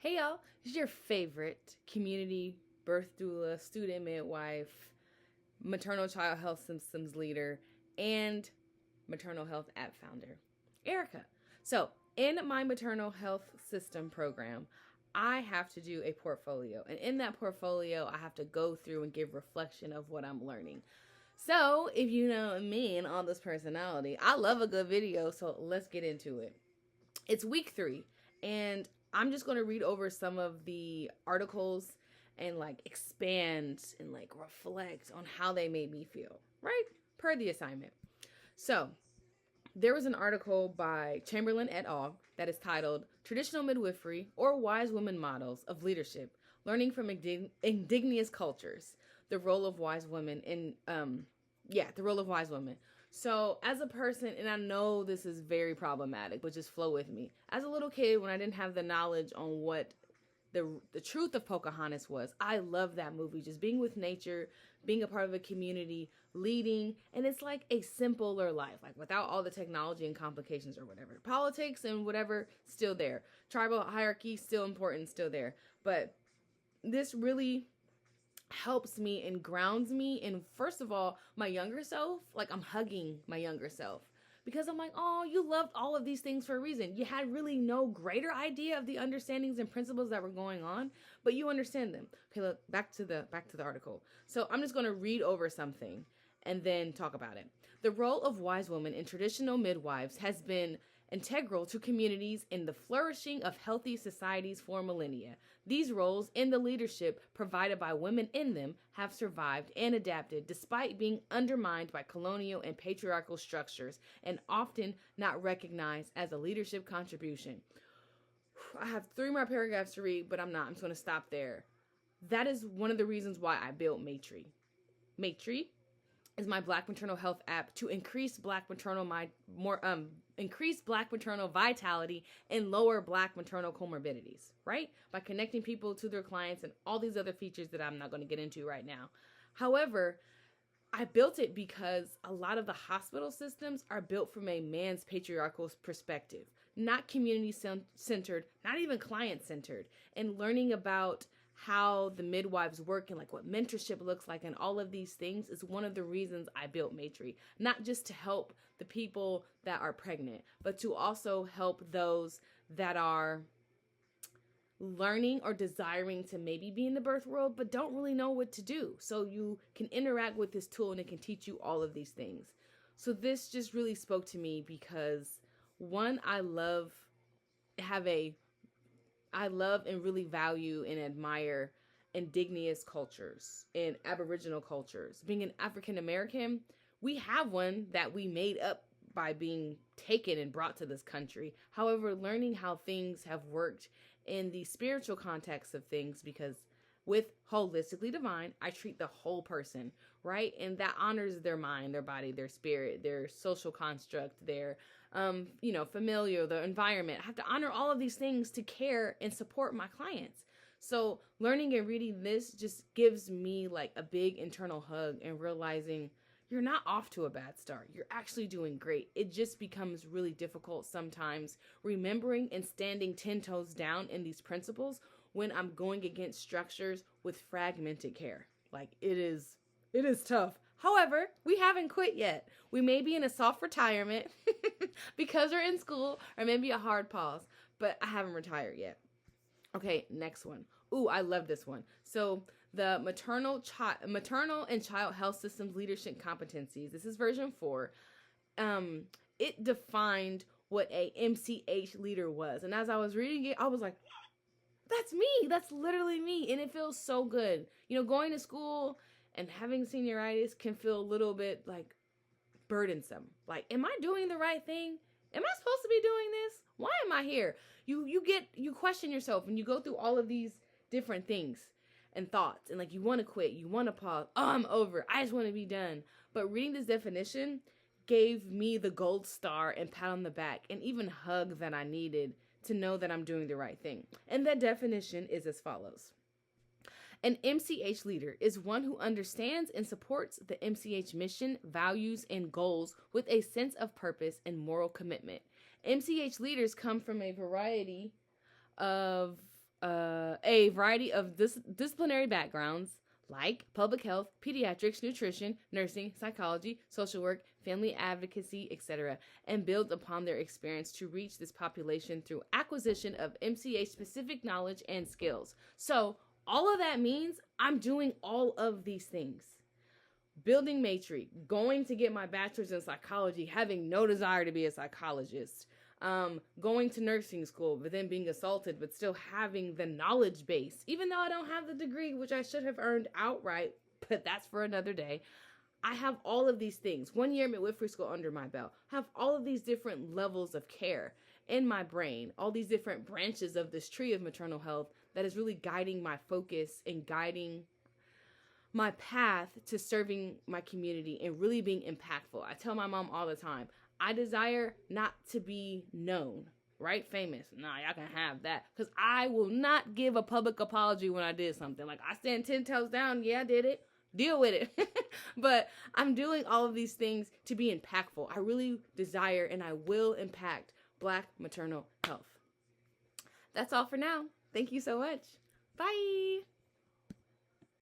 Hey y'all, this is your favorite community birth doula, student midwife, maternal child health systems leader, and maternal health app founder, Erica. So, in my maternal health system program, I have to do a portfolio. And in that portfolio, I have to go through and give reflection of what I'm learning. So, if you know me and all this personality, I love a good video, so let's get into it. It's week 3, and I'm just going to read over some of the articles and like expand and like reflect on how they made me feel, right? Per the assignment. So, there was an article by Chamberlain et al. That is titled Traditional Midwifery or Wise Women Models of Leadership, Learning from Indigenous Cultures, the Role of Wise Women in, the role of wise women. So, as a person, and I know this is very problematic, but just flow with me. As a little kid, when I didn't have the knowledge on what the truth of Pocahontas was, I love that movie. Just being with nature, being a part of a community, leading, and it's like a simpler life, like without all the technology and complications or whatever. Politics and whatever, still there. Tribal hierarchy, still important, still there. But this really helps me and grounds me. And first of all, my younger self, like I'm hugging my younger self because I'm like, oh, you loved all of these things for a reason. You had really no greater idea of the understandings and principles that were going on, but you understand them. Okay, look, back to the article. So I'm just going to read over something and then talk about it. The role of wise women in traditional midwives has been integral to communities in the flourishing of healthy societies for millennia. These roles and the leadership provided by women in them have survived and adapted despite being undermined by colonial and patriarchal structures and often not recognized as a leadership contribution. I have 3 more paragraphs to read, but I'm just going to stop there. That is one of the reasons why I built MATRI. MATRI is my Black maternal health app to increase Black maternal vitality and lower Black maternal comorbidities, right? By connecting people to their clients and all these other features that I'm not going to get into right now. However, I built it because a lot of the hospital systems are built from a man's patriarchal perspective, not community centered, not even client centered, and learning about how the midwives work and like what mentorship looks like and all of these things is one of the reasons I built MATRI. Not just to help the people that are pregnant, but to also help those that are learning or desiring to maybe be in the birth world but don't really know what to do. So you can interact with this tool and it can teach you all of these things. So this just really spoke to me because one, I love and really value and admire indigenous cultures and Aboriginal cultures. Being an African American, we have one that we made up by being taken and brought to this country. However, learning how things have worked in the spiritual context of things, because with holistically divine, I treat the whole person, right? And that honors their mind, their body, their spirit, their social construct, their familial, the environment. I have to honor all of these things to care and support my clients. So learning and reading this just gives me like a big internal hug and realizing you're not off to a bad start. You're actually doing great. It just becomes really difficult sometimes remembering and standing 10 toes down in these principles when I'm going against structures with fragmented care. Like it is tough. However, we haven't quit yet. We may be in a soft retirement because we're in school, or maybe a hard pause, but I haven't retired yet. Okay, next one. Ooh, I love this one. So the maternal and child health systems leadership competencies. This is version 4. It defined what a MCH leader was. And as I was reading it, I was like, that's me. That's literally me. And it feels so good. Going to school and having senioritis can feel a little bit like burdensome. Like, am I doing the right thing? Am I supposed to be doing this? Why am I here? You question yourself and you go through all of these different things and thoughts, and like you want to quit, you want to pause. Oh, I'm over. I just want to be done. But reading this definition gave me the gold star and pat on the back and even hug that I needed to know that I'm doing the right thing. And that definition is as follows. An MCH leader is one who understands and supports the MCH mission, values, and goals with a sense of purpose and moral commitment. MCH leaders come from a variety of a variety of disciplinary backgrounds like public health, pediatrics, nutrition, nursing, psychology, social work, family advocacy, etc., and build upon their experience to reach this population through acquisition of MCH-specific knowledge and skills. So all of that means I'm doing all of these things. Building MATRI, going to get my bachelor's in psychology, having no desire to be a psychologist, going to nursing school, but then being assaulted, but still having the knowledge base, even though I don't have the degree, which I should have earned outright, but that's for another day. I have all of these things. 1 year midwifery school under my belt. Have all of these different levels of care in my brain, all these different branches of this tree of maternal health that is really guiding my focus and guiding my path to serving my community and really being impactful. I tell my mom all the time, I desire not to be known, right? Famous. Nah, y'all can have that. Because I will not give a public apology when I did something. Like, I stand 10 toes down. Yeah, I did it. Deal with it. But I'm doing all of these things to be impactful. I really desire and I will impact Black maternal health. That's all for now. Thank you so much. Bye.